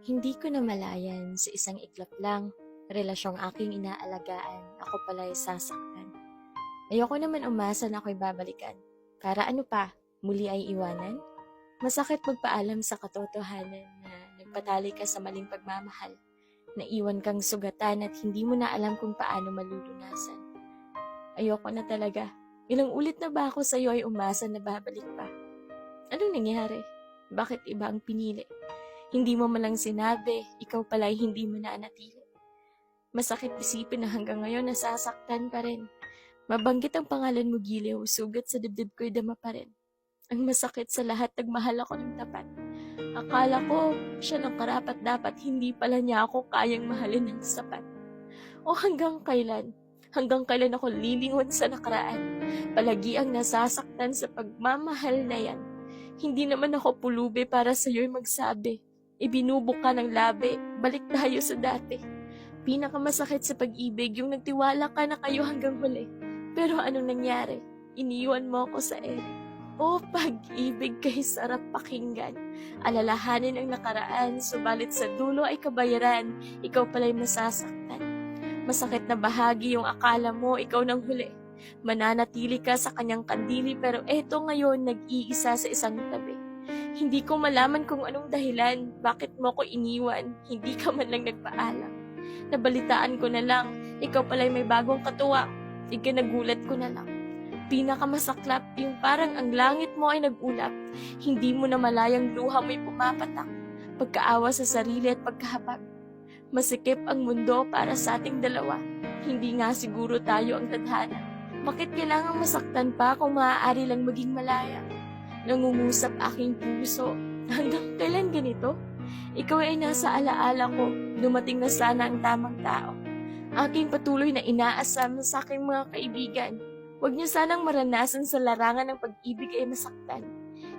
Hindi ko namalayan sa isang iglap lang, relasyong aking inaalagaan, ako pala'y sasaktan. Ayoko naman umasa na ako'y babalikan. Para ano pa, muli ay iwanan? Masakit magpaalam sa katotohanan na nagpatali ka sa maling pagmamahal. Naiwan kang sugatan at hindi mo na alam kung paano malulunasan. Ayoko na talaga. Ilang ulit na ba ako sa'yo ay umasa na babalik pa? Anong nangyari? Bakit iba ang pinili? Hindi mo malang sinabi, ikaw pala'y hindi mo na anatili. Masakit isipin na hanggang ngayon nasasaktan pa rin. Mabanggit ang pangalan mo giliw, sugat sa dibdib ko'y dama pa rin. Ang masakit sa lahat, nagmahal ako ng tapat. Akala ko, siya lang karapat dapat, hindi pala niya ako kayang mahalin ng sapat. O hanggang kailan? Hanggang kailan ako lilingon sa nakaraan? Palagi ang nasasaktan sa pagmamahal na yan. Hindi naman ako pulubi para sa'yo'y magsabi. Ibinubok ka ng labi, balik tayo sa dati. Pinakamasakit sa pag-ibig, yung nagtiwala ka na kayo hanggang huli. Pero anong nangyari? Iniwan mo ako sa ere. O pag-ibig kay sarap pakinggan. Alalahanin ang nakaraan, subalit sa dulo ay kabayaran, ikaw pala'y masasaktan. Masakit na bahagi yung akala mo, ikaw nang huli. Mananatili ka sa kanyang kandili pero eto ngayon nag-iisa sa isang tabi. Hindi ko malaman kung anong dahilan, bakit mo ko iniwan, hindi ka man lang nagpaalam. Nabalitaan ko na lang, ikaw pala'y may bagong katuwang, ikinagulat ko na lang. Pinakamasaklap, yung parang ang langit mo ay nag-ulap, hindi mo na malayang luha mo'y pumapatak, pagkaawa sa sarili at pagkahapag. Masikip ang mundo para sa ating dalawa, hindi nga siguro tayo ang tadhana. Bakit kailangang masaktan pa kung maaari lang maging malaya? Nangungusap aking puso. Hanggang kailan ganito? Ikaw ay nasa alaala ko. Dumating na sana ang tamang tao. Aking patuloy na inaasam sa aking mga kaibigan. Huwag niyo sanang maranasan sa larangan ng pag-ibig ay masaktan.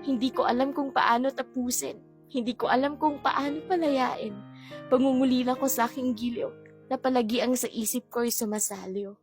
Hindi ko alam kung paano tapusin. Hindi ko alam kung paano palayain. Pangungulila ko sa aking giliw na palagi ang sa isip ko'y sumasaliw.